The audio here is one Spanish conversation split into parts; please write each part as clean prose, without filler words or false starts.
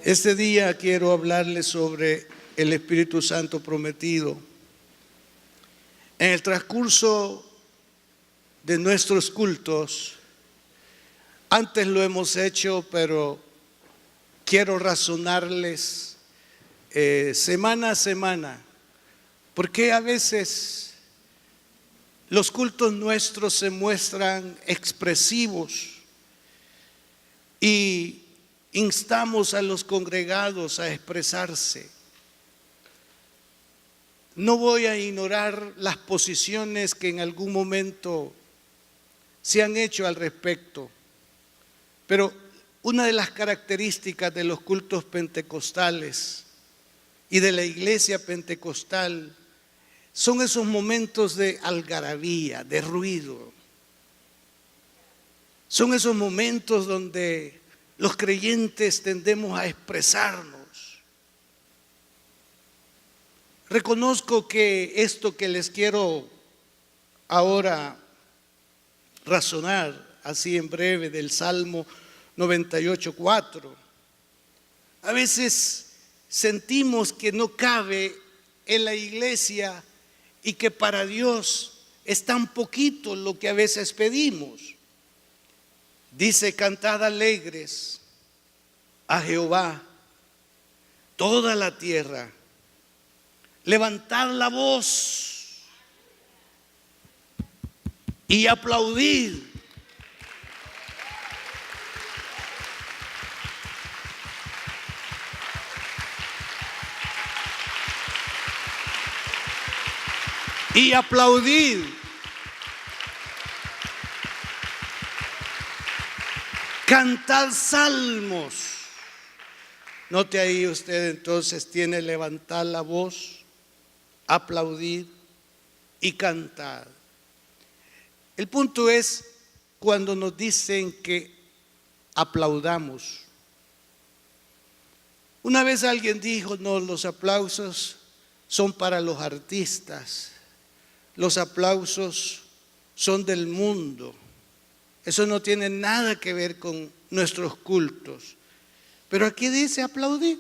Este día quiero hablarles sobre el Espíritu Santo prometido. En el transcurso de nuestros cultos, antes lo hemos hecho, pero quiero razonarles semana a semana, porque a veces los cultos nuestros se muestran expresivos y instamos a los congregados a expresarse. No voy a ignorar las posiciones que en algún momento se han hecho al respecto, pero una de las características de los cultos pentecostales y de la iglesia pentecostal son esos momentos de algarabía, de ruido. Son esos momentos donde los creyentes tendemos a expresarnos. Reconozco que esto que les quiero ahora razonar, así en breve, del Salmo 98:4, a veces sentimos que no cabe en la iglesia y que para Dios es tan poquito lo que a veces pedimos. Dice: cantad alegres a Jehová toda la tierra, levantad la voz y aplaudid. Y aplaudid. Cantad salmos. Note ahí usted, entonces tiene levantar la voz, aplaudir y cantar. El punto es cuando nos dicen que aplaudamos. Una vez alguien dijo: no, los aplausos son para los artistas, los aplausos son del mundo. Eso no tiene nada que ver con nuestros cultos. Pero aquí dice aplaudir.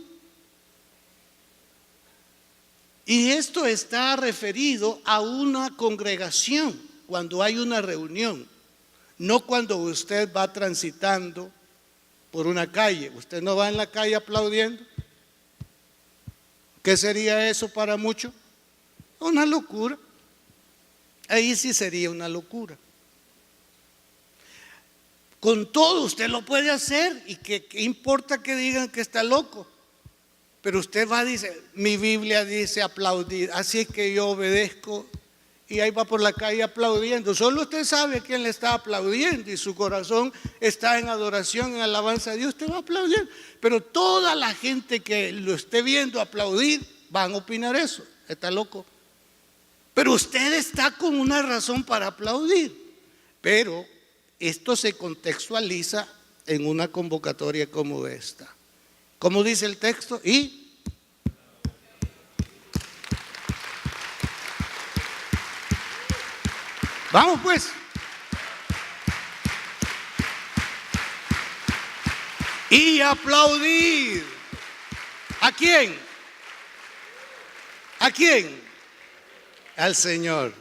Y esto está referido a una congregación, cuando hay una reunión. No cuando usted va transitando por una calle. Usted no va en la calle aplaudiendo. ¿Qué sería eso para muchos? Una locura. Ahí sí sería una locura. Con todo usted lo puede hacer, y qué importa que digan que está loco. Pero usted va, dice, mi Biblia dice aplaudir, así que yo obedezco, y ahí va por la calle aplaudiendo. Solo usted sabe a quién le está aplaudiendo, y su corazón está en adoración, en alabanza a Dios. Usted va a aplaudir, pero toda la gente que lo esté viendo aplaudir van a opinar eso: está loco. Pero usted está con una razón para aplaudir. Pero esto se contextualiza en una convocatoria como esta. ¿Cómo dice el texto? Y vamos pues. Y aplaudir. ¿A quién? ¿A quién? Al Señor.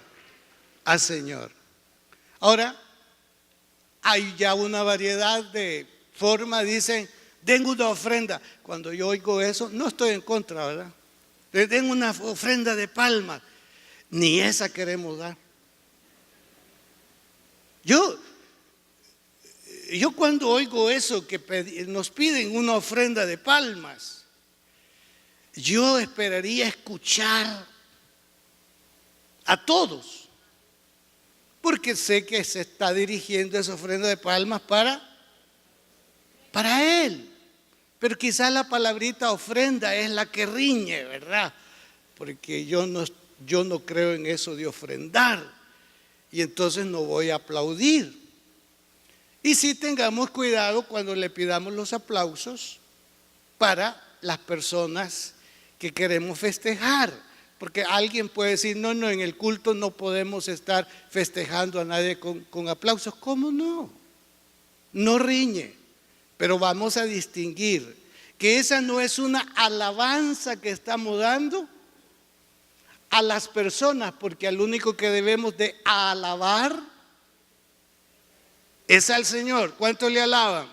Al Señor. Ahora, hay ya una variedad de formas. Dicen: den una ofrenda. Cuando yo oigo eso, no estoy en contra, ¿verdad? Den una ofrenda de palmas. Ni esa queremos dar. Yo cuando oigo eso, que nos piden una ofrenda de palmas, yo esperaría escuchar a todos, porque sé que se está dirigiendo esa ofrenda de palmas para Él. Pero quizás la palabrita ofrenda es la que riñe, ¿verdad? Porque yo no creo en eso de ofrendar, y entonces no voy a aplaudir. Y sí, tengamos cuidado cuando le pidamos los aplausos para las personas que queremos festejar. Porque alguien puede decir: no, en el culto no podemos estar festejando a nadie con aplausos. ¿Cómo no? No riñe, pero vamos a distinguir que esa no es una alabanza que estamos dando a las personas, porque al único que debemos de alabar es al Señor. ¿Cuánto le alaban?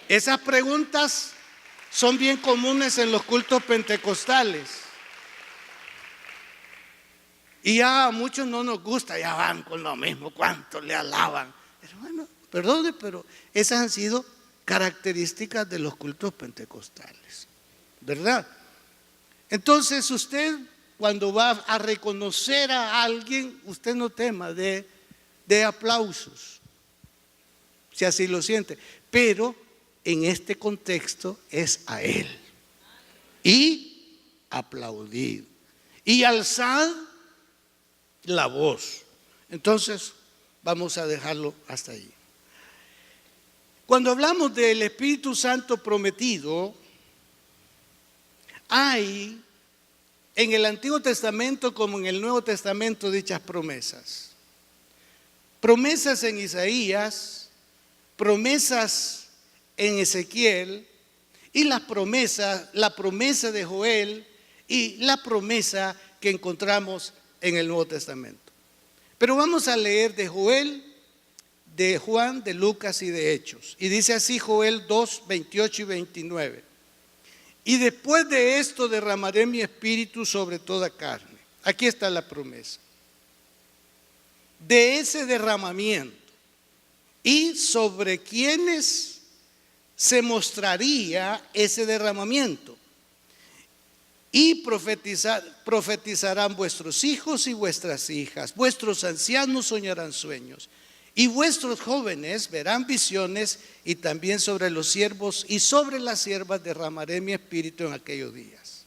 Esas preguntas son bien comunes en los cultos pentecostales. Y ya a muchos no nos gusta, ya van con lo mismo, ¿cuánto le alaban? Hermano, perdone, pero esas han sido características de los cultos pentecostales, ¿verdad? Entonces usted, cuando va a reconocer a alguien, usted no tema de aplausos, si así lo siente, pero en este contexto es a Él. Y aplaudir y alzar la voz. Entonces vamos a dejarlo hasta ahí. Cuando hablamos del Espíritu Santo prometido, hay en el Antiguo Testamento como en el Nuevo Testamento dichas promesas. Promesas en Isaías, promesas en Ezequiel, y la promesa de Joel y la promesa que encontramos en el Nuevo Testamento. Pero vamos a leer de Joel, de Juan, de Lucas y de Hechos. Y dice así Joel 2, 28 y 29. Y después de esto derramaré mi espíritu sobre toda carne. Aquí está la promesa. De ese derramamiento y sobre quienes se mostraría ese derramamiento. Y profetizarán vuestros hijos y vuestras hijas, vuestros ancianos soñarán sueños, y vuestros jóvenes verán visiones, y también sobre los siervos y sobre las siervas derramaré mi espíritu en aquellos días.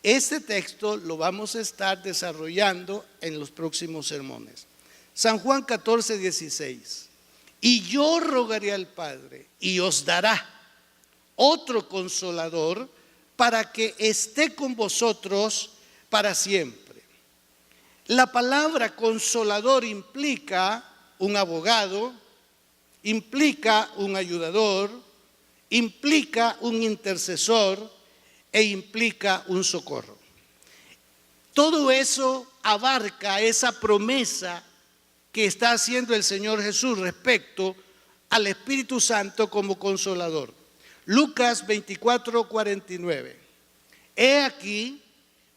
Este texto lo vamos a estar desarrollando en los próximos sermones. San Juan 14, 16. Y yo rogaré al Padre y os dará otro consolador para que esté con vosotros para siempre. La palabra consolador implica un abogado, implica un ayudador, implica un intercesor e implica un socorro. Todo eso abarca esa promesa que está haciendo el Señor Jesús respecto al Espíritu Santo como consolador. Lucas 24, 49. He aquí,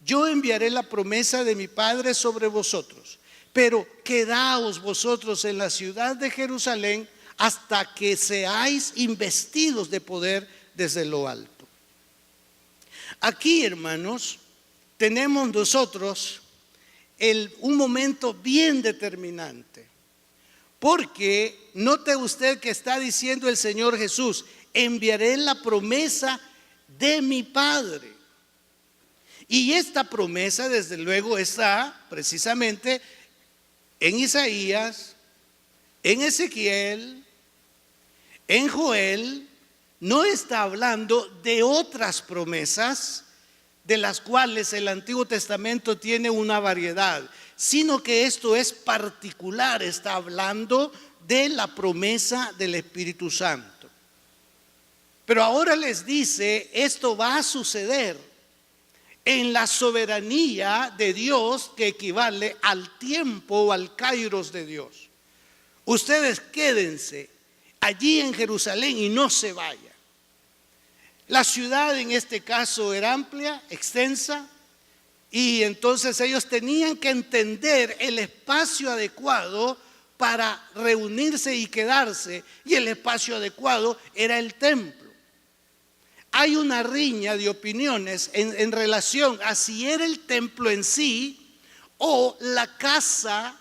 yo enviaré la promesa de mi Padre sobre vosotros, pero quedaos vosotros en la ciudad de Jerusalén hasta que seáis investidos de poder desde lo alto. Aquí, hermanos, tenemos nosotros un momento bien determinante, porque note usted que está diciendo el Señor Jesús: enviaré la promesa de mi Padre. Y esta promesa desde luego está precisamente en Isaías, en Ezequiel, en Joel. No está hablando de otras promesas de las cuales el Antiguo Testamento tiene una variedad, sino que esto es particular, está hablando de la promesa del Espíritu Santo. Pero ahora les dice, esto va a suceder en la soberanía de Dios, que equivale al tiempo o al kairos de Dios. Ustedes quédense allí en Jerusalén y no se vayan. La ciudad en este caso era amplia, extensa, y entonces ellos tenían que entender el espacio adecuado para reunirse y quedarse, y el espacio adecuado era el templo. Hay una riña de opiniones en relación a si era el templo en sí o la casa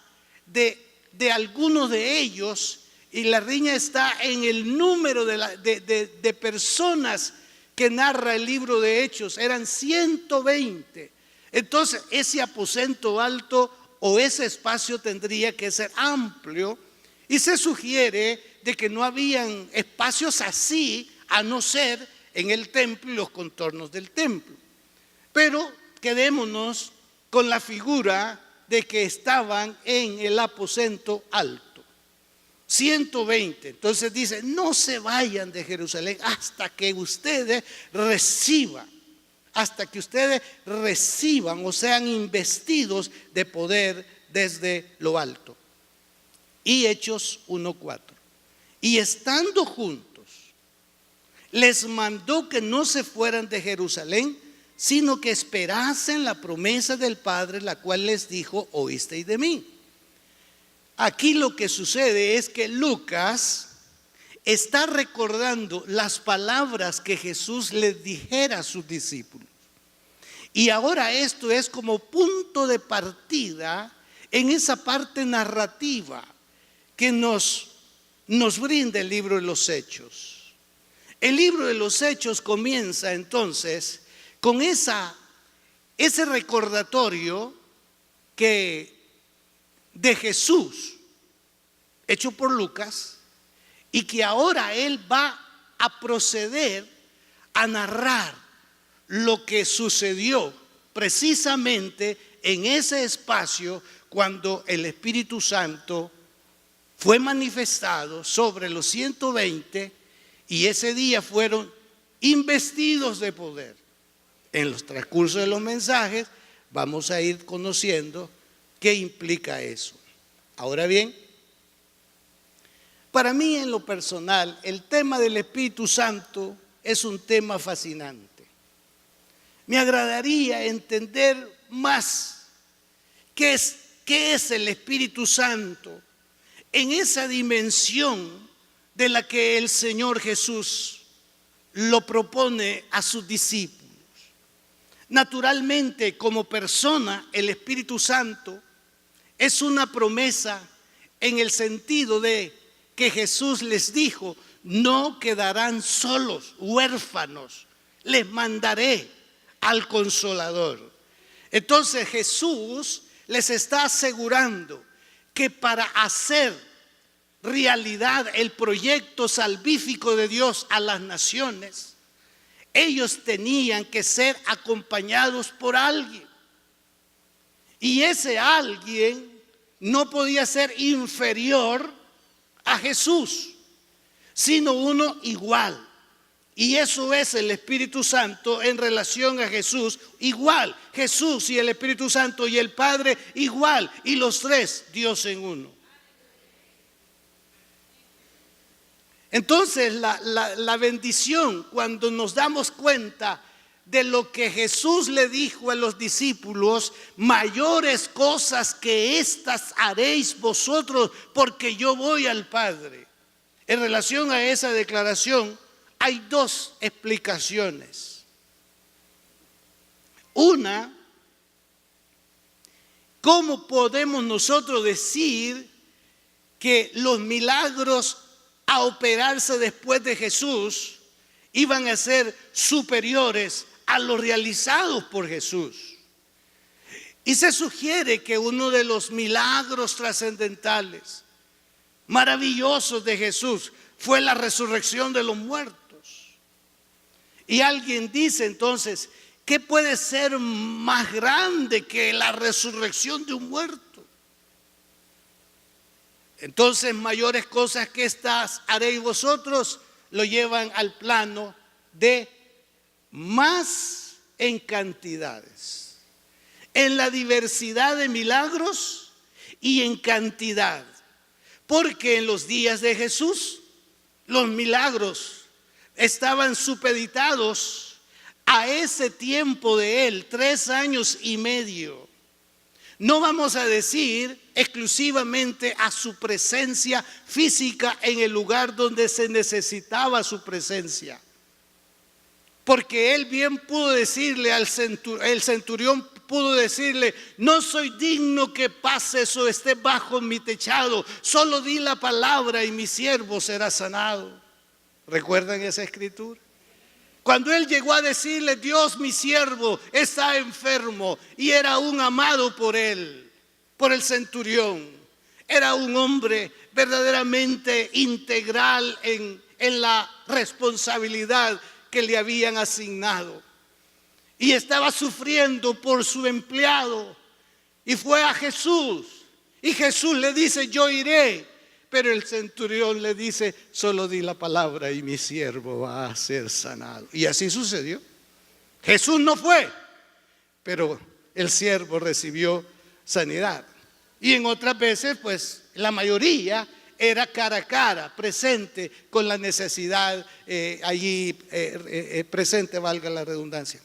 de algunos de ellos, y la riña está en el número de personas que narra el libro de Hechos. Eran 120. Entonces ese aposento alto o ese espacio tendría que ser amplio, y se sugiere de que no habían espacios así a no ser en el templo y los contornos del templo. Pero quedémonos con la figura de que estaban en el aposento alto. 120. Entonces dice, no se vayan de Jerusalén hasta que ustedes reciban, o sean investidos de poder desde lo alto. Y Hechos 1:4. Y estando juntos, les mandó que no se fueran de Jerusalén, sino que esperasen la promesa del Padre, la cual les dijo, oísteis de mí. Aquí lo que sucede es que Lucas está recordando las palabras que Jesús les dijera a sus discípulos. Y ahora esto es como punto de partida en esa parte narrativa que nos brinda el libro de los Hechos. El libro de los Hechos comienza entonces con ese recordatorio de Jesús, hecho por Lucas, y que ahora él va a proceder a narrar lo que sucedió precisamente en ese espacio cuando el Espíritu Santo fue manifestado sobre los 120 y ese día fueron investidos de poder. En los transcurso de los mensajes vamos a ir conociendo qué implica eso. Ahora bien, para mí en lo personal, el tema del Espíritu Santo es un tema fascinante. Me agradaría entender más qué es el Espíritu Santo en esa dimensión de la que el Señor Jesús lo propone a sus discípulos. Naturalmente, como persona, el Espíritu Santo es una promesa en el sentido de que Jesús les dijo, no quedarán solos, huérfanos, les mandaré al Consolador. Entonces Jesús les está asegurando que para hacer realidad el proyecto salvífico de Dios a las naciones, ellos tenían que ser acompañados por alguien. Y ese alguien no podía ser inferior a Jesús, sino uno igual. Y eso es el Espíritu Santo en relación a Jesús, igual. Jesús y el Espíritu Santo y el Padre igual. Y los tres, Dios en uno. Entonces la bendición, cuando nos damos cuenta de lo que Jesús le dijo a los discípulos, mayores cosas que estas haréis vosotros porque yo voy al Padre. En relación a esa declaración hay dos explicaciones. Una, ¿cómo podemos nosotros decir que los milagros a operarse después de Jesús iban a ser superiores a los realizados por Jesús? Y se sugiere que uno de los milagros trascendentales, maravillosos de Jesús, fue la resurrección de los muertos. Y alguien dice entonces, ¿qué puede ser más grande que la resurrección de un muerto? Entonces, mayores cosas que estas haréis vosotros, lo llevan al plano de más en cantidades, en la diversidad de milagros y en cantidad. Porque en los días de Jesús, los milagros estaban supeditados a ese tiempo de él, 3 años y medio. No vamos a decir exclusivamente a su presencia física en el lugar donde se necesitaba su presencia. Porque él bien pudo decirle el centurión pudo decirle, no soy digno que pases o estés bajo mi techado, solo di la palabra y mi siervo será sanado. ¿Recuerdan esa escritura? Cuando él llegó a decirle, Dios, mi siervo está enfermo, y era un amado por él, por el centurión, era un hombre verdaderamente integral en la responsabilidad que le habían asignado, y estaba sufriendo por su empleado, y fue a Jesús, y Jesús le dice, yo iré, pero el centurión le dice: solo di la palabra y mi siervo va a ser sanado. Y así sucedió. Jesús no fue, pero el siervo recibió sanidad. Y en otras veces, pues la mayoría era cara a cara, presente con la necesidad allí presente, valga la redundancia.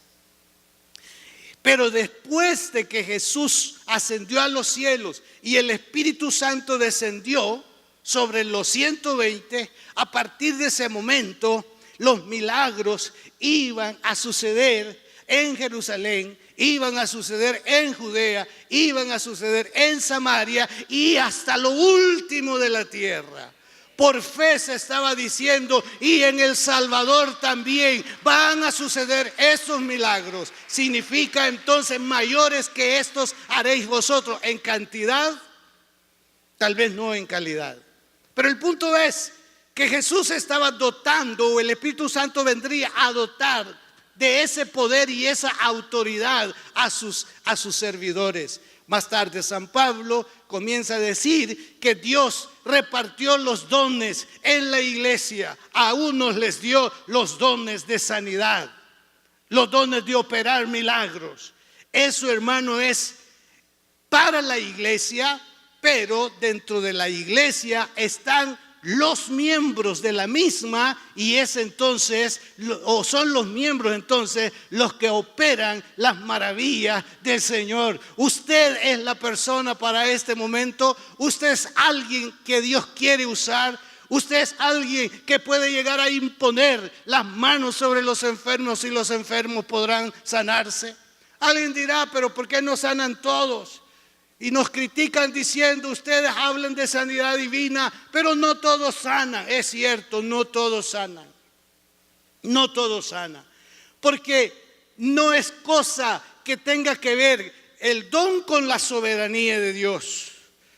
Pero después de que Jesús ascendió a los cielos y el Espíritu Santo descendió sobre los 120, a partir de ese momento los milagros iban a suceder en Jerusalén, iban a suceder en Judea, iban a suceder en Samaria y hasta lo último de la tierra. Por fe se estaba diciendo: y en El Salvador también van a suceder esos milagros. Significa entonces: mayores que estos haréis vosotros. En cantidad, tal vez no en calidad. Pero el punto es que Jesús estaba dotando, o el Espíritu Santo vendría a dotar de ese poder y esa autoridad a sus servidores. Más tarde San Pablo comienza a decir que Dios repartió los dones en la iglesia. A unos les dio los dones de sanidad, los dones de operar milagros. Eso, hermano, es para la iglesia, pero dentro de la iglesia están los miembros de la misma, y es entonces, o son los miembros entonces los que operan las maravillas del Señor. Usted es la persona para este momento. Usted es alguien que Dios quiere usar. Usted es alguien que puede llegar a imponer las manos sobre los enfermos y los enfermos podrán sanarse. Alguien dirá: pero ¿por qué no sanan todos? Y nos critican diciendo: ustedes hablan de sanidad divina, pero no todos sanan. Es cierto, no todos sanan. No todos sanan. Porque no es cosa que tenga que ver el don con la soberanía de Dios.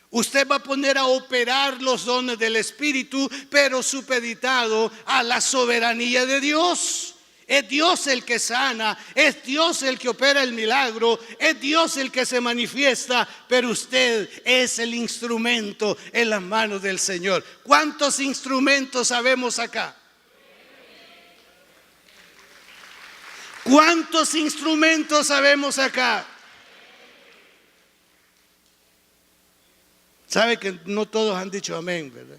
Usted va a poner a operar los dones del Espíritu, pero supeditado a la soberanía de Dios. Es Dios el que sana, es Dios el que opera el milagro, es Dios el que se manifiesta, pero usted es el instrumento en las manos del Señor. ¿Cuántos instrumentos sabemos acá? ¿Cuántos instrumentos sabemos acá? Sabe que no todos han dicho amén, ¿verdad?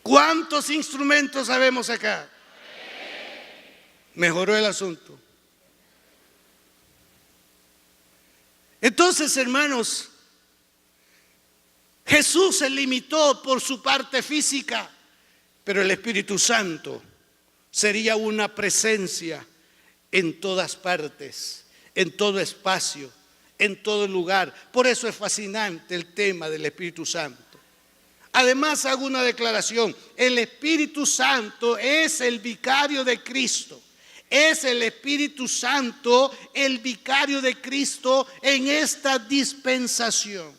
¿Cuántos instrumentos sabemos acá? Mejoró el asunto. Entonces, hermanos, Jesús se limitó por su parte física, pero el Espíritu Santo sería una presencia en todas partes, en todo espacio, en todo lugar. Por eso es fascinante el tema del Espíritu Santo. Además, hago una declaración: el Espíritu Santo es el vicario de Cristo. Es el Espíritu Santo el vicario de Cristo en esta dispensación.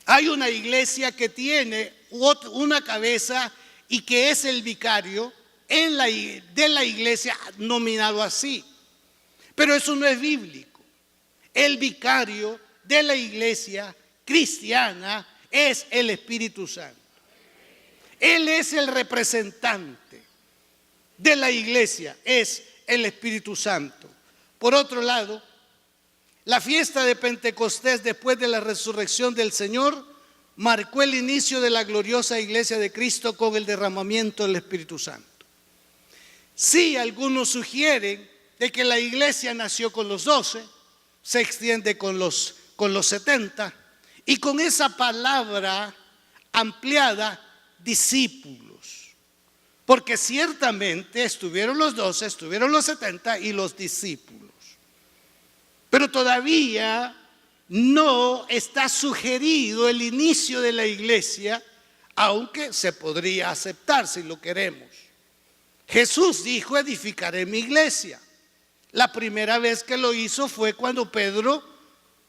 Hay una iglesia que tiene una cabeza y que es el vicario de la iglesia nominado así. Pero eso no es bíblico. El vicario de la iglesia cristiana es el Espíritu Santo. Él es el representante de la iglesia, es el Espíritu Santo. Por otro lado, la fiesta de Pentecostés, después de la resurrección del Señor, marcó el inicio de la gloriosa iglesia de Cristo con el derramamiento del Espíritu Santo. Sí, algunos sugieren de que la iglesia nació con los 12, se extiende con los 70, y con esa palabra ampliada, discípulos. Porque ciertamente estuvieron los 12, estuvieron los 70 y los discípulos. Pero todavía no está sugerido el inicio de la iglesia, aunque se podría aceptar si lo queremos. Jesús dijo: edificaré mi iglesia. La primera vez que lo hizo fue cuando Pedro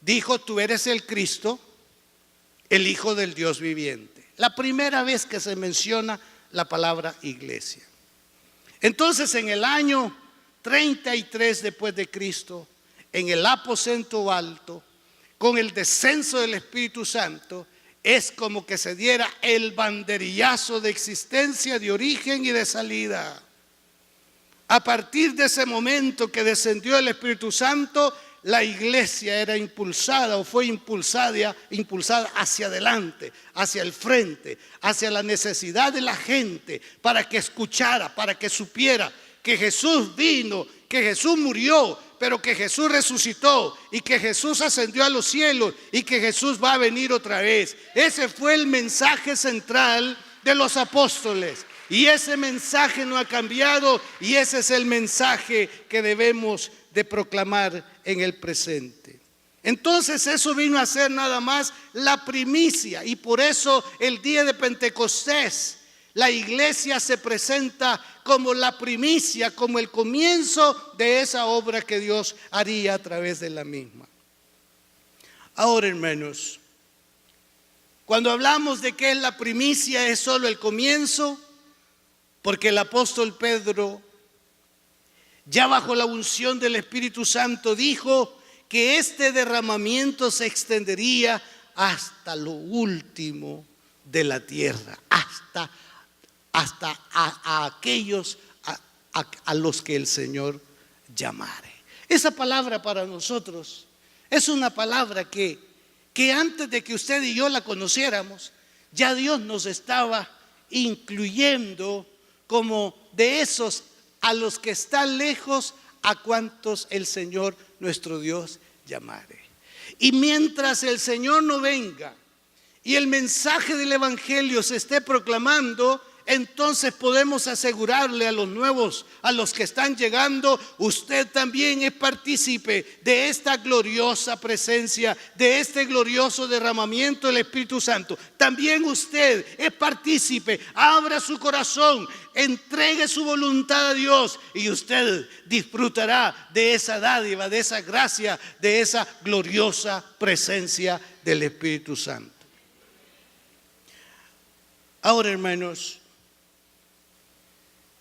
dijo: tú eres el Cristo, el Hijo del Dios viviente. La primera vez que se menciona la palabra iglesia. Entonces, en el año 33 después de Cristo, en el aposento alto, con el descenso del Espíritu Santo, es como que se diera el banderillazo de existencia, de origen y de salida. A partir de ese momento que descendió el Espíritu Santo, la iglesia era impulsada o fue impulsada hacia adelante, hacia el frente, hacia la necesidad de la gente, para que escuchara, para que supiera que Jesús vino, que Jesús murió, pero que Jesús resucitó y que Jesús ascendió a los cielos y que Jesús va a venir otra vez. Ese fue el mensaje central de los apóstoles. Y ese mensaje no ha cambiado, y ese es el mensaje que debemos de proclamar en el presente. Entonces eso vino a ser nada más la primicia, y por eso el día de Pentecostés la iglesia se presenta como la primicia, como el comienzo de esa obra que Dios haría a través de la misma. Ahora, hermanos, cuando hablamos de que es la primicia, es solo el comienzo, porque el apóstol Pedro, ya bajo la unción del Espíritu Santo, dijo que este derramamiento se extendería hasta lo último de la tierra, hasta a aquellos a los que el Señor llamare. Esa palabra para nosotros es una palabra que antes de que usted y yo la conociéramos, ya Dios nos estaba incluyendo como de esos a los que están lejos, a cuantos el Señor nuestro Dios llamare. Y mientras el Señor no venga y el mensaje del Evangelio se esté proclamando, entonces podemos asegurarle a los nuevos, a los que están llegando: usted también es partícipe de esta gloriosa presencia, de este glorioso derramamiento del Espíritu Santo. También usted es partícipe. Abra su corazón, entregue su voluntad a Dios, y usted disfrutará de esa dádiva, de esa gracia, de esa gloriosa presencia del Espíritu Santo. Ahora, hermanos,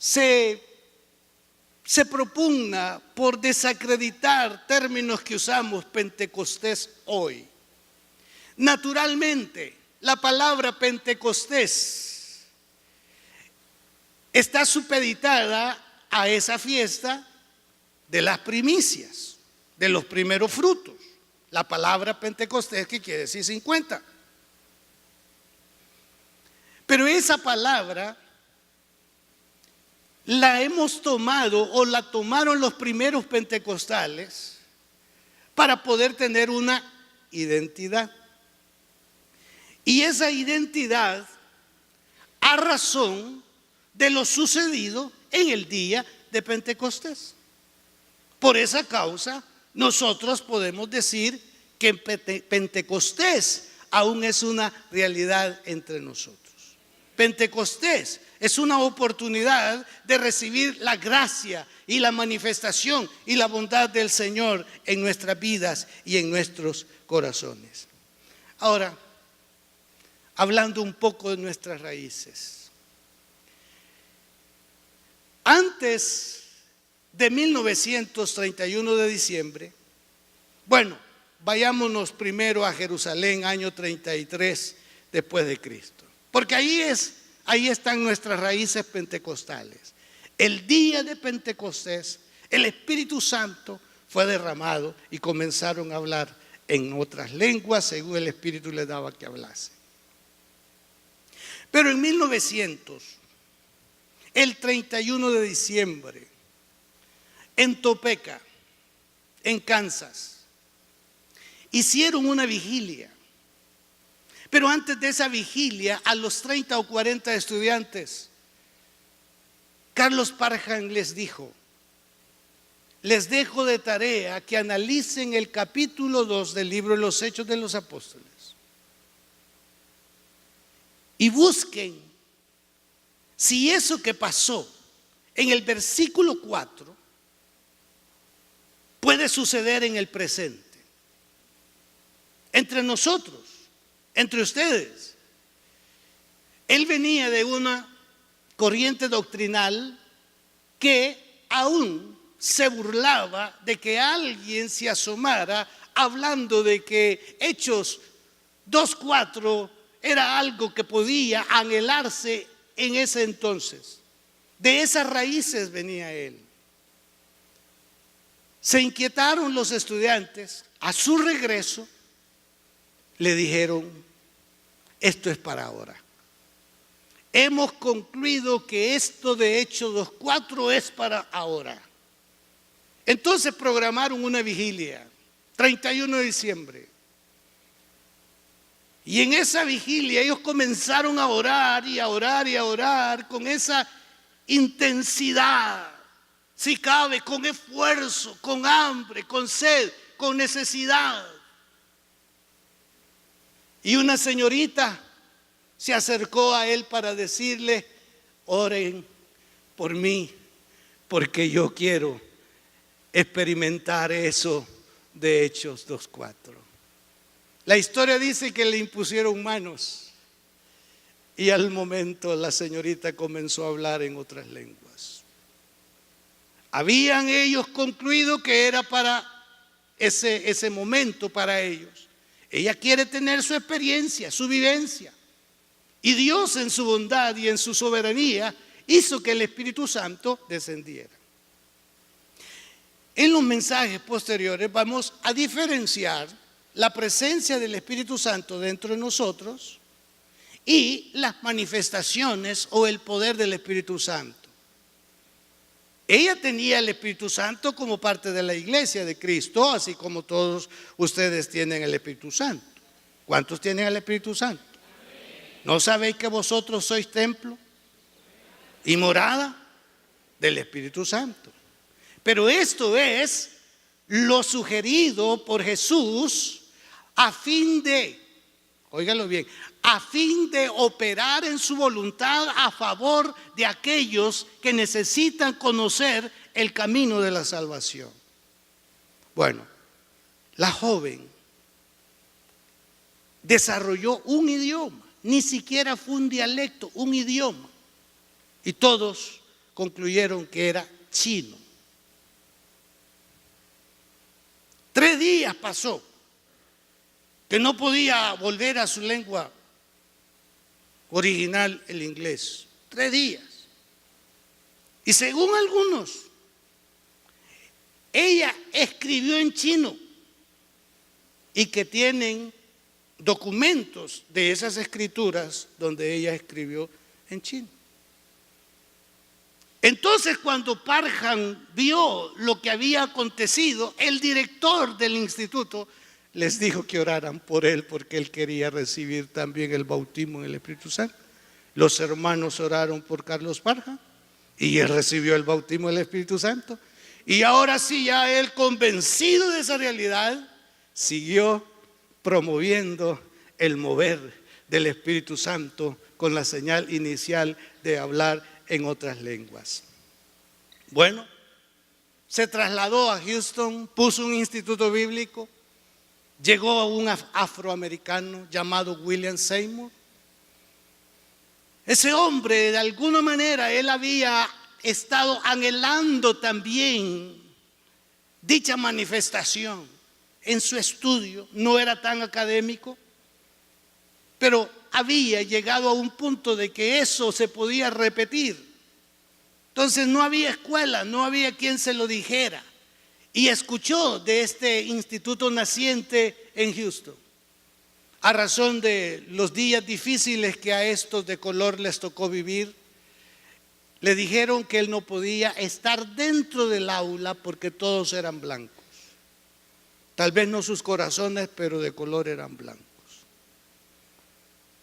se propugna por desacreditar términos que usamos Pentecostés hoy. Naturalmente, la palabra Pentecostés está supeditada a esa fiesta de las primicias, de los primeros frutos. La palabra Pentecostés, que quiere decir 50. Pero esa palabra la hemos tomado, o la tomaron los primeros pentecostales, para poder tener una identidad. Y esa identidad a razón de lo sucedido en el día de Pentecostés. Por esa causa, nosotros podemos decir que Pentecostés aún es una realidad entre nosotros. Pentecostés es una oportunidad de recibir la gracia y la manifestación y la bondad del Señor en nuestras vidas y en nuestros corazones. Ahora, hablando un poco de nuestras raíces. Antes de 1931 de diciembre, bueno, vayámonos primero a Jerusalén, año 33 después de Cristo. Porque ahí están nuestras raíces pentecostales. El día de Pentecostés, el Espíritu Santo fue derramado y comenzaron a hablar en otras lenguas según el Espíritu les daba que hablase. Pero en 1900, el 31 de diciembre, en Topeka, en Kansas, hicieron una vigilia. Pero antes de esa vigilia, a los 30 o 40 estudiantes, Carlos Parham les dijo: les dejo de tarea que analicen el capítulo 2 del libro de los Hechos de los Apóstoles y busquen si eso que pasó en el versículo 4 puede suceder en el presente, entre nosotros, entre ustedes. Él venía de una corriente doctrinal que aún se burlaba de que alguien se asomara hablando de que Hechos 2:4 era algo que podía anhelarse en ese entonces. De esas raíces venía él. Se inquietaron los estudiantes. A su regreso le dijeron: esto es para ahora. Hemos concluido que esto de Hechos 2:4 es para ahora. Entonces programaron una vigilia, 31 de diciembre. Y en esa vigilia ellos comenzaron a orar y a orar y a orar con esa intensidad, si cabe, con esfuerzo, con hambre, con sed, con necesidad. Y una señorita se acercó a él para decirle: oren por mí, porque yo quiero experimentar eso de Hechos 2:4. La historia dice que le impusieron manos y al momento la señorita comenzó a hablar en otras lenguas. Habían ellos concluido que era para ese momento para ellos. Ella quiere tener su experiencia, su vivencia. Y Dios en su bondad y en su soberanía hizo que el Espíritu Santo descendiera. En los mensajes posteriores vamos a diferenciar la presencia del Espíritu Santo dentro de nosotros y las manifestaciones o el poder del Espíritu Santo. Ella tenía el Espíritu Santo como parte de la iglesia de Cristo, así como todos ustedes tienen el Espíritu Santo. ¿Cuántos tienen el Espíritu Santo? ¿No sabéis que vosotros sois templo y morada del Espíritu Santo? Pero esto es lo sugerido por Jesús a fin de, óigalo bien, a fin de operar en su voluntad a favor de aquellos que necesitan conocer el camino de la salvación. Bueno, la joven desarrolló un idioma, ni siquiera fue un dialecto, un idioma. Y todos concluyeron que era chino. 3 días pasó que no podía volver a su lengua original, el inglés. 3 días. Y según algunos, ella escribió en chino y que tienen documentos de esas escrituras donde ella escribió en chino. Entonces, cuando Parham vio lo que había acontecido, el director del instituto les dijo que oraran por él porque él quería recibir también el bautismo en el Espíritu Santo. Los hermanos oraron por Carlos Parham y él recibió el bautismo del Espíritu Santo. Y ahora sí, ya él, convencido de esa realidad, siguió promoviendo el mover del Espíritu Santo con la señal inicial de hablar en otras lenguas. Bueno, se trasladó a Houston, puso un instituto bíblico, llegó a un afroamericano llamado William Seymour. Ese hombre, de alguna manera, él había estado anhelando también dicha manifestación en su estudio. No era tan académico, pero había llegado a un punto de que eso se podía repetir. Entonces no había escuela, no había quien se lo dijera. Y escuchó de este instituto naciente en Houston. A razón de los días difíciles que a estos de color les tocó vivir, le dijeron que él no podía estar dentro del aula porque todos eran blancos. Tal vez no sus corazones, pero de color eran blancos.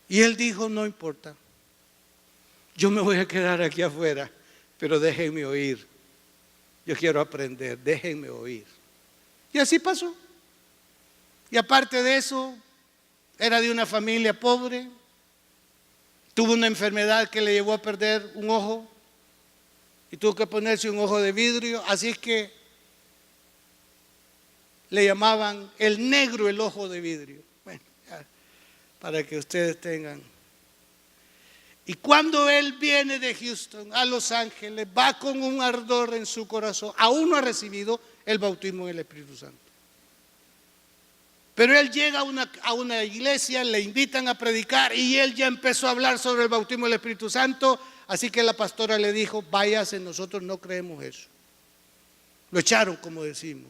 Y él dijo: no importa, yo me voy a quedar aquí afuera, pero déjenme oír. Yo quiero aprender, déjenme oír. Y así pasó. Y aparte de eso, era de una familia pobre, tuvo una enfermedad que le llevó a perder un ojo y tuvo que ponerse un ojo de vidrio, así que le llamaban el negro el ojo de vidrio. Bueno, ya, para que ustedes tengan. Y cuando él viene de Houston a Los Ángeles, va con un ardor en su corazón. Aún no ha recibido el bautismo en el Espíritu Santo. Pero él llega a una iglesia, le invitan a predicar y él ya empezó a hablar sobre el bautismo del Espíritu Santo. Así que la pastora le dijo: váyase, nosotros no creemos eso. Lo echaron, como decimos.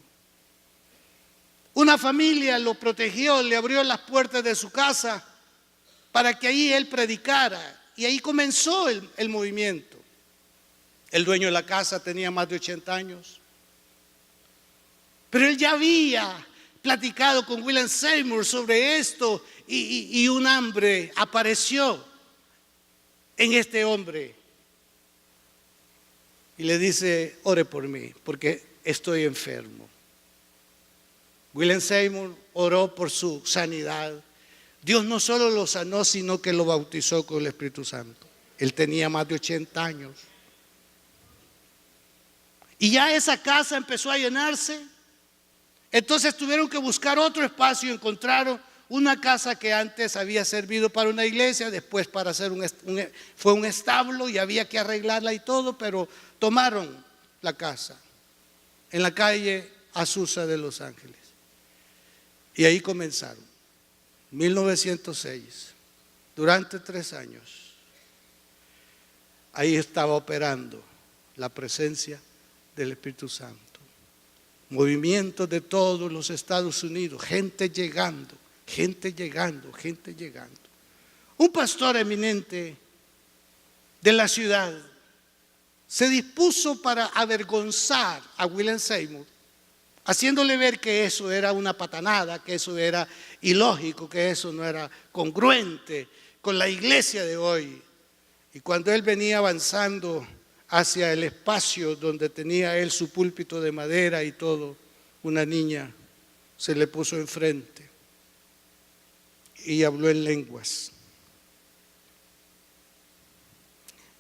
Una familia lo protegió, le abrió las puertas de su casa para que ahí él predicara. Y ahí comenzó el movimiento. El dueño de la casa tenía más de 80 años. Pero él ya había platicado con William Seymour sobre esto y un hambre apareció en este hombre. Y le dice: ore por mí, porque estoy enfermo. William Seymour oró por su sanidad. Dios no solo lo sanó, sino que lo bautizó con el Espíritu Santo. Él tenía más de 80 años. Y ya esa casa empezó a llenarse. Entonces tuvieron que buscar otro espacio y encontraron una casa que antes había servido para una iglesia, después para hacer fue un establo y había que arreglarla y todo, pero tomaron la casa en la calle Azusa de Los Ángeles. Y ahí comenzaron, 1906, durante 3 años. Ahí estaba operando la presencia del Espíritu Santo. Movimientos de todos los Estados Unidos, gente llegando, gente llegando, gente llegando. Un pastor eminente de la ciudad se dispuso para avergonzar a William Seymour, haciéndole ver que eso era una patanada, que eso era ilógico, que eso no era congruente con la iglesia de hoy. Y cuando él venía avanzando hacia el espacio donde tenía él su púlpito de madera y todo, una niña se le puso enfrente y habló en lenguas.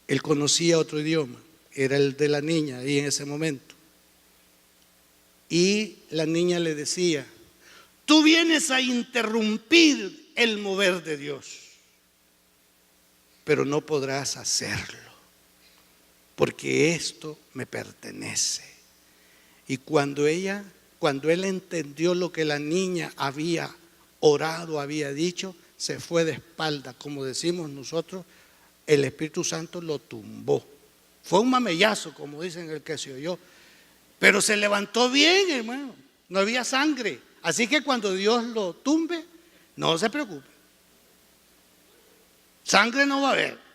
Él conocía otro idioma, era el de la niña ahí en ese momento. Y la niña le decía: tú vienes a interrumpir el mover de Dios, pero no podrás hacerlo, porque esto me pertenece. Y cuando él entendió lo que la niña había orado, había dicho, se fue de espalda, como decimos nosotros. El Espíritu Santo lo tumbó. Fue un mamellazo, como dicen el que se oyó, pero se levantó bien, hermano. No había sangre. Así que cuando Dios lo tumbe, no se preocupe, sangre no va a haber.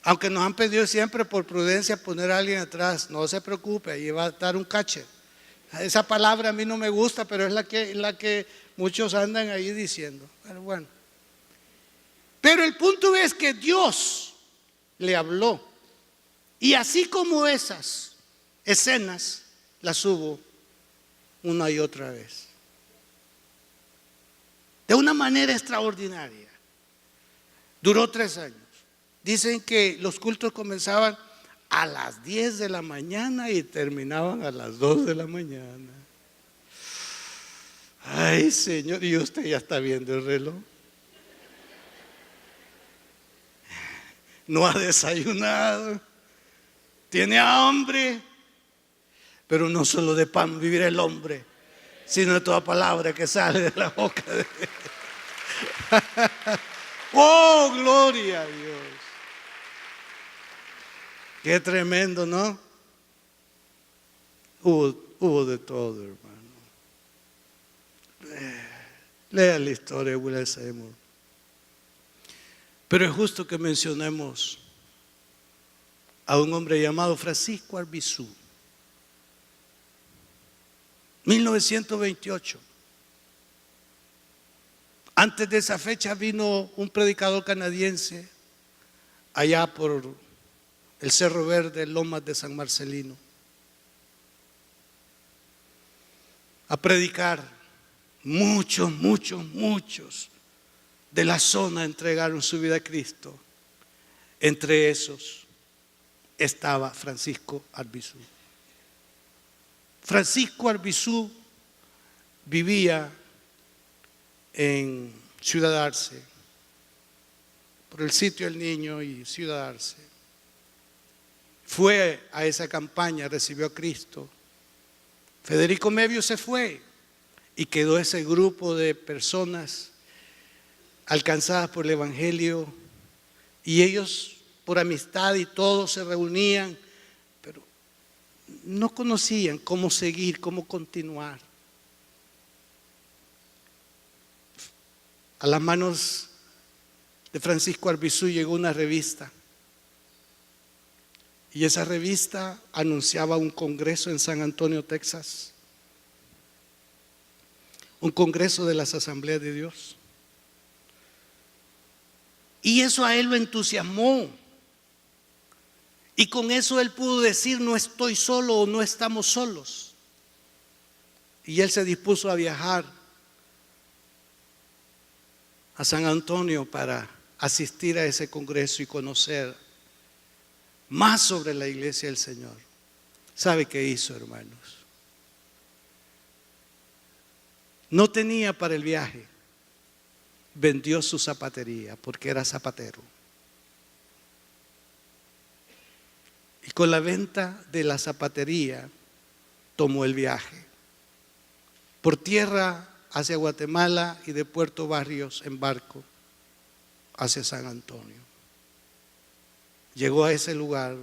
Aunque nos han pedido siempre por prudencia poner a alguien atrás, no se preocupe, ahí va a estar un catcher. Esa palabra a mí no me gusta, pero es la que muchos andan ahí diciendo. Pero bueno. Pero el punto es que Dios le habló. Y así como esas escenas las hubo una y otra vez. De una manera extraordinaria. Duró 3 años. Dicen que los cultos comenzaban a las 10 de la mañana y terminaban a las 2 de la mañana. Ay, Señor, y usted ya está viendo el reloj. No ha desayunado, tiene hambre, pero no solo de pan vivirá el hombre, sino de toda palabra que sale de la boca de Dios. Oh, gloria a Dios. Qué tremendo, ¿no? Hubo de todo, hermano. Lea la historia de William Seymour. Pero es justo que mencionemos a un hombre llamado Francisco Arbizú. 1928. Antes de esa fecha vino un predicador canadiense allá por el Cerro Verde, Lomas de San Marcelino, a predicar. Muchos de la zona entregaron su vida a Cristo. Entre esos estaba Francisco Arbizú. Francisco Arbizú vivía en Ciudad Arce, por el sitio del Niño y Ciudad Arce. Fue a esa campaña, recibió a Cristo. Federico Mevio se fue Y quedó ese grupo de personas alcanzadas por el Evangelio, y ellos por amistad y todos se reunían, pero no conocían cómo seguir, cómo continuar. A las manos de Francisco Arbizu llegó una revista, y esa revista anunciaba un congreso en San Antonio, Texas, un congreso de las Asambleas de Dios. Y eso a él lo entusiasmó, y con eso él pudo decir: no estoy solo, o no estamos solos. Y él se dispuso a viajar a San Antonio para asistir a ese congreso y conocer más sobre la iglesia del Señor. ¿Sabe qué hizo, hermanos? No tenía para el viaje. Vendió su zapatería porque era zapatero. Y con la venta de la zapatería tomó el viaje por tierra hacia Guatemala y de Puerto Barrios en barco hacia San Antonio. Llegó a ese lugar,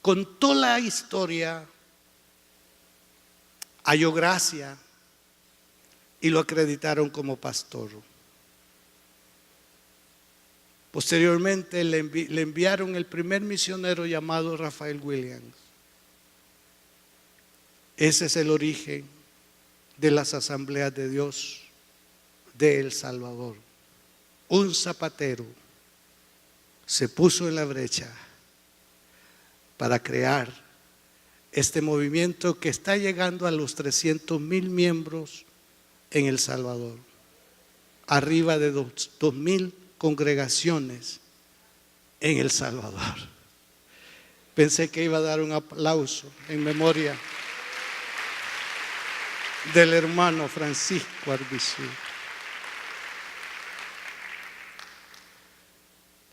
contó la historia, halló gracia y lo acreditaron como pastor. Posteriormente le enviaron el primer misionero llamado Rafael Williams. Ese es el origen de las Asambleas de Dios de El Salvador. Un zapatero se puso en la brecha para crear este movimiento que está llegando a los 300,000 miembros en El Salvador, arriba de 2,000 congregaciones en El Salvador. Pensé que iba a dar un aplauso en memoria del hermano Francisco Arbizu.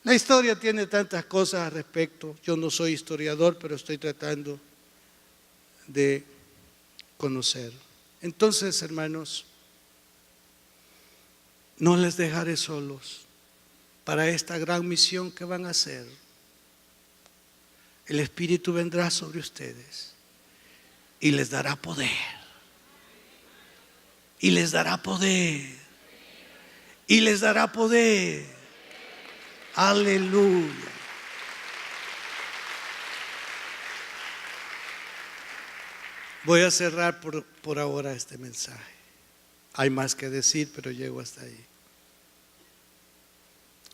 La historia tiene tantas cosas al respecto. Yo no soy historiador, pero estoy tratando de conocer. Entonces, hermanos, no les dejaré solos para esta gran misión que van a hacer. El Espíritu vendrá sobre ustedes y les dará poder. Y les dará poder. Y les dará poder. Aleluya. Voy a cerrar por ahora este mensaje. Hay más que decir, pero llego hasta ahí.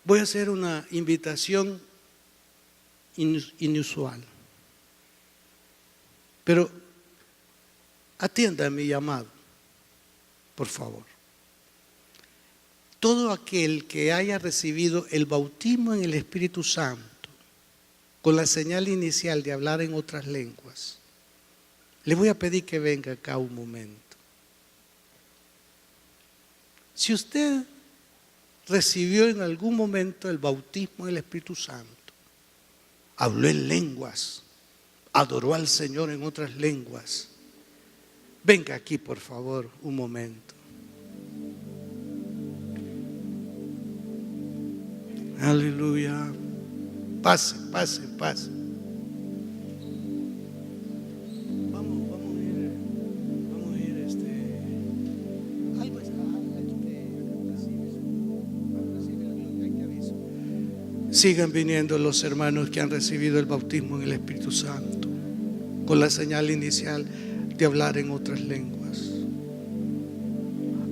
Voy a hacer una invitación inusual, pero atienda mi llamado, por favor. Todo aquel que haya recibido el bautismo en el Espíritu Santo, con la señal inicial de hablar en otras lenguas, le voy a pedir que venga acá un momento. Si usted recibió en algún momento el bautismo del Espíritu Santo, habló en lenguas, adoró al Señor en otras lenguas, venga aquí por favor un momento. Aleluya. Pase, pase, pase. Vamos a ir algo es sigan viniendo los hermanos que han recibido el bautismo en el Espíritu Santo, con la señal inicial de hablar en otras lenguas.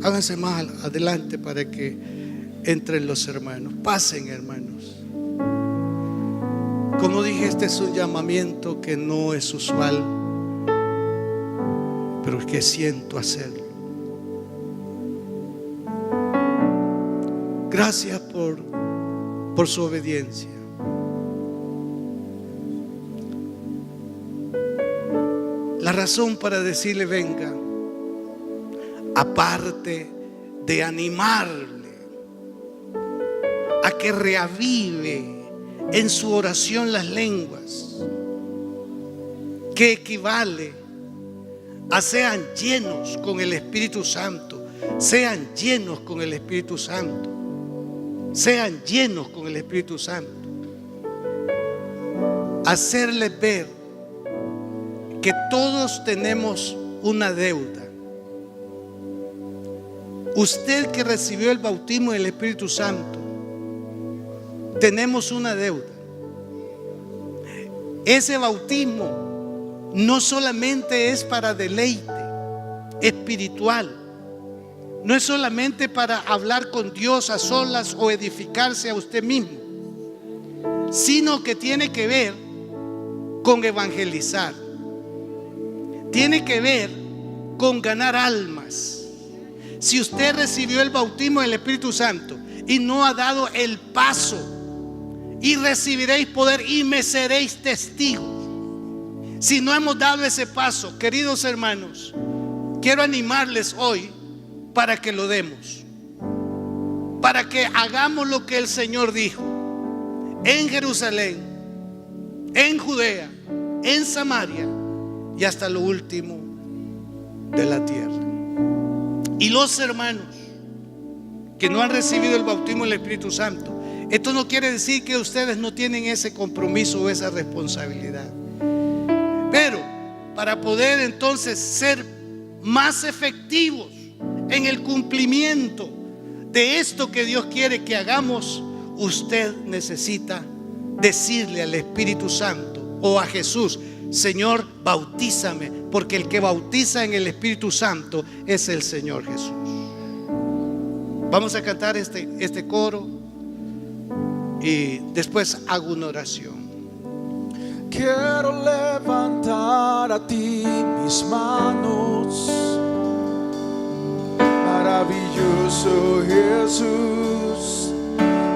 Háganse más adelante para que entren los hermanos. Pasen, hermanos. Como dije, este es un llamamiento que no es usual, pero es que siento hacerlo. Gracias por su obediencia. La razón para decirle venga, aparte de animarle a que reavive en su oración las lenguas, que equivale Sean llenos con el Espíritu Santo. Sean llenos con el Espíritu Santo. Sean llenos con el Espíritu Santo. Hacerles ver que todos tenemos una deuda. Usted que recibió el bautismo del Espíritu Santo, tenemos una deuda. Ese bautismo no solamente es para deleite espiritual, no es solamente para hablar con Dios a solas o edificarse a usted mismo, sino que tiene que ver con evangelizar, tiene que ver con ganar almas. Si usted recibió el bautismo del Espíritu Santo y no ha dado el paso, y recibiréis poder y me seréis testigos. Si no hemos dado ese paso, queridos hermanos, quiero animarles hoy para que lo demos, para que hagamos lo que el Señor dijo en Jerusalén, en Judea, en Samaria y hasta lo último de la tierra. Y los hermanos que no han recibido el bautismo del Espíritu Santo, esto no quiere decir que ustedes no tienen ese compromiso o esa responsabilidad, pero para poder entonces ser más efectivos en el cumplimiento de esto que Dios quiere que hagamos, usted necesita decirle al Espíritu Santo o a Jesús: Señor, bautízame, porque el que bautiza en el Espíritu Santo es el Señor Jesús. Vamos a cantar este coro y después hago una oración. Quiero levantar a ti mis manos, maravilloso Jesús,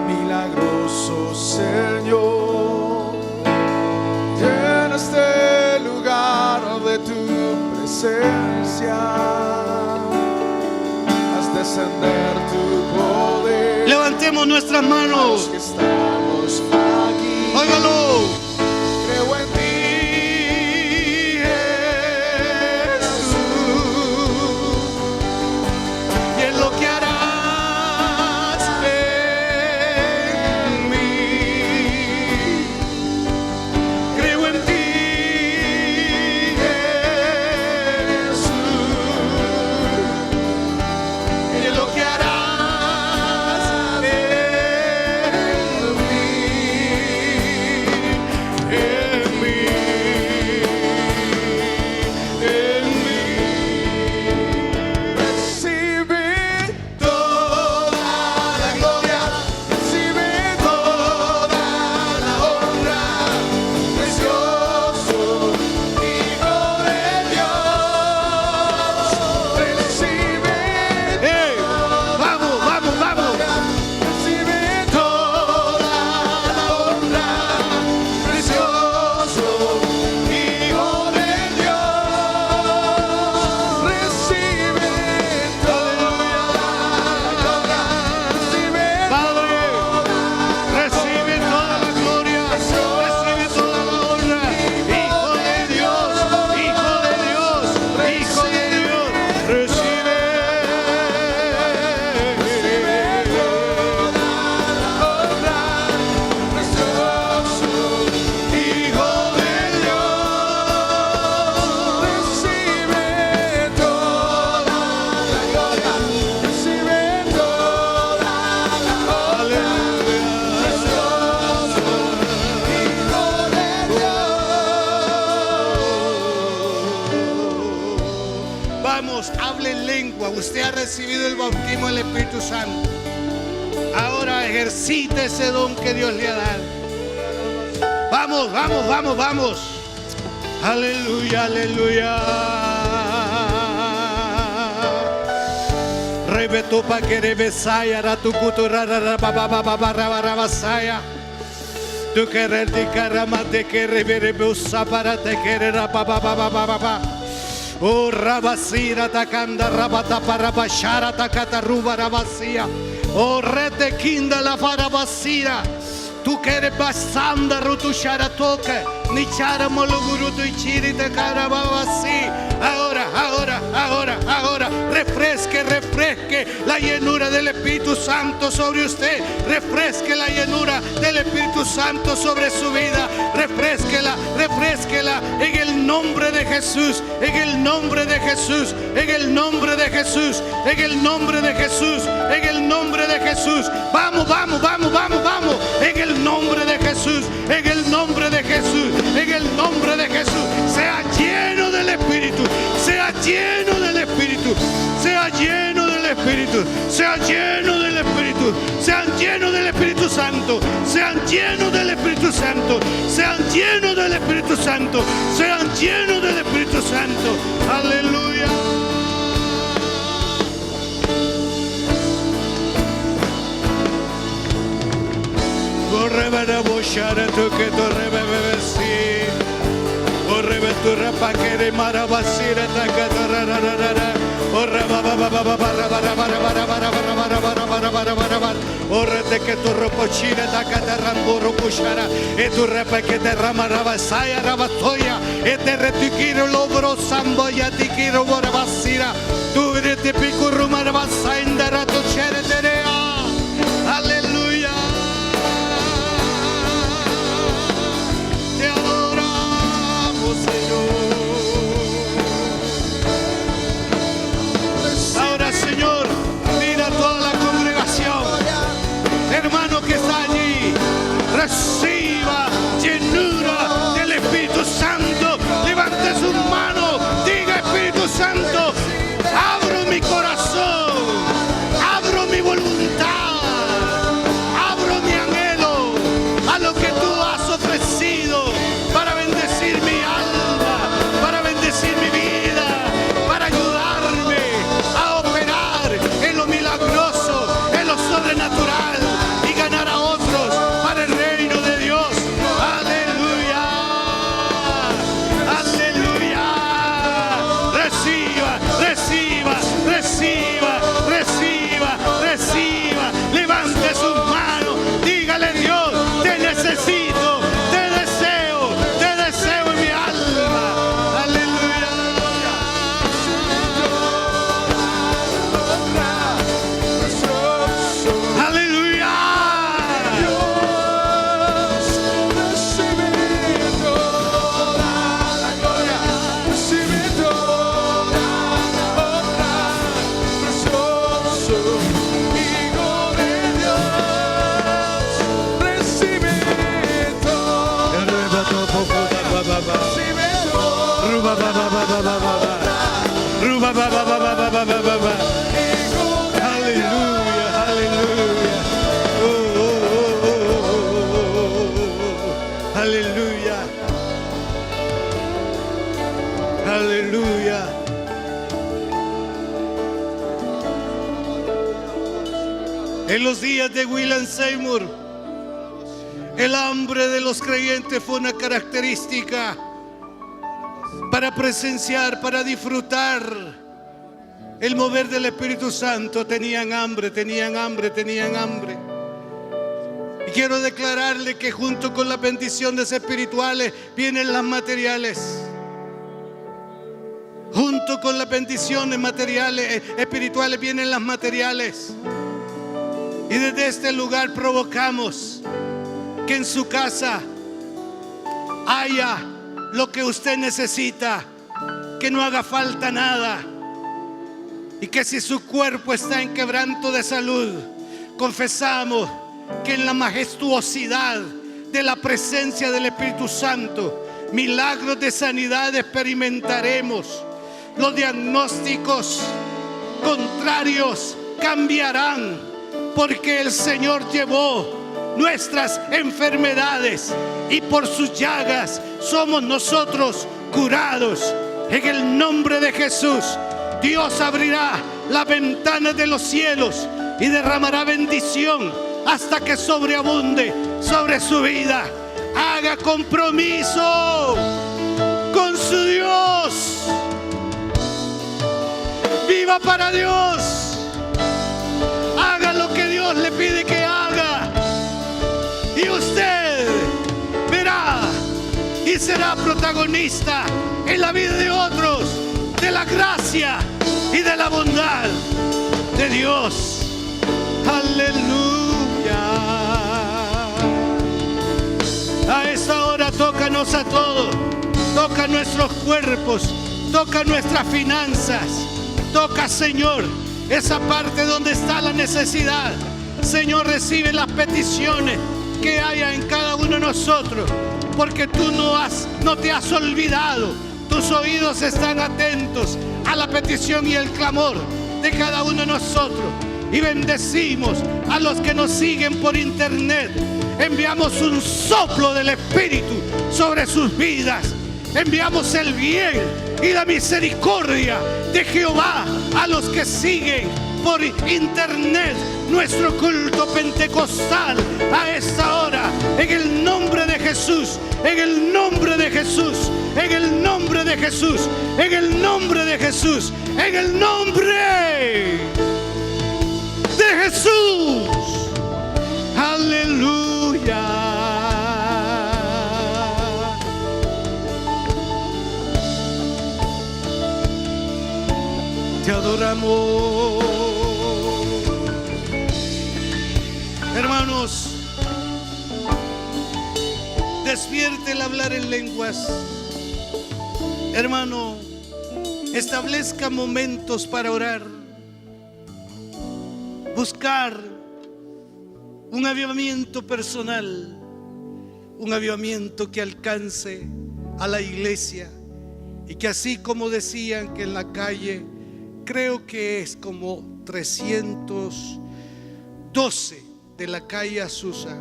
milagroso Señor. Llena este lugar de tu presencia, haz descender tu poder. Levantemos nuestras manos. Que estamos aquí. Óigalo. Creo en ti, Jesús, y en lo que harás en mí. Creo en ti, Jesús, y en lo que harás hable en lengua. Usted ha recibido el bautismo del Espíritu Santo. Ahora ejercite ese don que Dios le ha dado. Vamos, vamos, vamos, vamos. Aleluya, aleluya. Rebeto pa que rebesaya ratu kuturara bababababababasaya. Tu querer de caramate que reberebusa para te querer babababababa. Oh rabasira takanda rabata para bashara takata ruba rabasia. Oh rete kinda la para basira. Tú que eres bastante rutu sharatoka, ni chara mologuruto y chirita carababasi. Ahora, refresque la llenura del Espíritu Santo sobre usted. Refresque la llenura del Espíritu Santo sobre su vida. Refresquela en el nombre de Jesús, en el nombre de Jesús, en el nombre de Jesús, en el nombre de Jesús, en el nombre de Jesús. Vamos, en el nombre de Jesús, en el nombre de Jesús, en el nombre de Jesús. Sea lleno del Espíritu, sea lleno del Espíritu, sea lleno del Espíritu, sea lleno del Espíritu, sean llenos del Espíritu Santo, sean llenos del Espíritu Santo, sean llenos del Espíritu Santo, sean llenos del Espíritu Santo. Aleluya. Corre boshara tu que torre bebesi. Corre tu rapa que de marabasira ta catarara. Corre Corre te que tu ropa china ta cataramburu pushara. E tu rapa que te ramarabasaya rabasoya. E te retikiro lobro samboya tikiro borabasira. Tu te picurru marabasa indara tu chere terea. Aleluya. Te adoramos, Señor. Ahora, Señor, mira a toda la congregación. Hermano que está allí, reciba llenura del Espíritu Santo. Levante sus manos, diga: Espíritu Santo, abro mi corazón, abro mi voluntad, abro mi anhelo a lo que tú has ofrecido para bendecir mi alma, para bendecir mi vida, para ayudarme a operar en lo milagroso, en lo sobrenatural y ganar a otros para el reino de Dios. Aleluya, aleluya. Reciba. Levante sus manos, dígale: Dios, te necesito, te deseo en mi alma. Aleluya. Aleluya. Aleluya. En los días de William Seymour, el hambre de los creyentes fue una característica para presenciar, para disfrutar el mover del Espíritu Santo. Tenían hambre. Y quiero declararle que junto con las bendiciones espirituales vienen las materiales. Junto con las bendiciones espirituales vienen las materiales. Y desde este lugar provocamos que en su casa haya lo que usted necesita, que no haga falta nada. Y que si su cuerpo está en quebranto de salud, confesamos que en la majestuosidad de la presencia del Espíritu Santo, milagros de sanidad experimentaremos. Los diagnósticos contrarios cambiarán, porque el Señor llevó nuestras enfermedades y por sus llagas somos nosotros curados. En el nombre de Jesús, Dios abrirá las ventanas de los cielos y derramará bendición hasta que sobreabunde sobre su vida. Haga compromiso con su Dios. Viva para Dios. Haga lo que Dios le pide que haga. Y usted y será protagonista en la vida de otros, de la gracia y de la bondad de Dios. Aleluya. A esta hora tócanos a todos, toca nuestros cuerpos, toca nuestras finanzas, toca, Señor, esa parte donde está la necesidad. Señor, recibe las peticiones que haya en cada uno de nosotros, porque tú no te has olvidado. Tus oídos están atentos a la petición y el clamor de cada uno de nosotros. Y bendecimos a los que nos siguen por internet. Enviamos un soplo del Espíritu sobre sus vidas. Enviamos el bien y la misericordia de Jehová a los que siguen por internet nuestro culto pentecostal a esta hora, en el nombre de Jesús, en el nombre de Jesús, en el nombre de Jesús, en el nombre de Jesús, en el nombre de Jesús. Aleluya. Te adoramos. Hermanos, despierte el hablar en lenguas. Hermano, establezca momentos para orar. Buscar un avivamiento personal, un avivamiento que alcance a la iglesia y que, así como decían que en la calle, creo que es como 312 de la calle Azusa,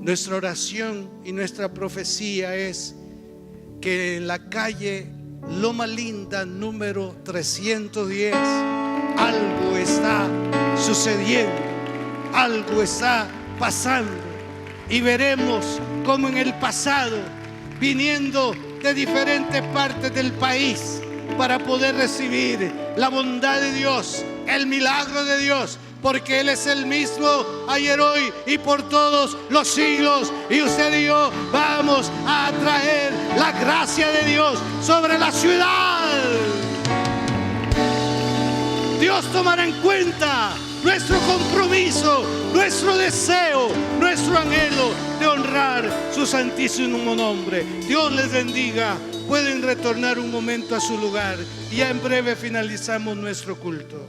nuestra oración y nuestra profecía es que en la calle Loma Linda número 310 algo está sucediendo, algo está pasando, y veremos como en el pasado, viniendo de diferentes partes del país para poder recibir la bondad de Dios, el milagro de Dios, porque Él es el mismo ayer, hoy y por todos los siglos. Y usted y yo vamos a traer la gracia de Dios sobre la ciudad. Dios tomará en cuenta nuestro compromiso, nuestro deseo, nuestro anhelo de honrar su santísimo nombre. Dios les bendiga. Pueden retornar un momento a su lugar y ya en breve finalizamos nuestro culto.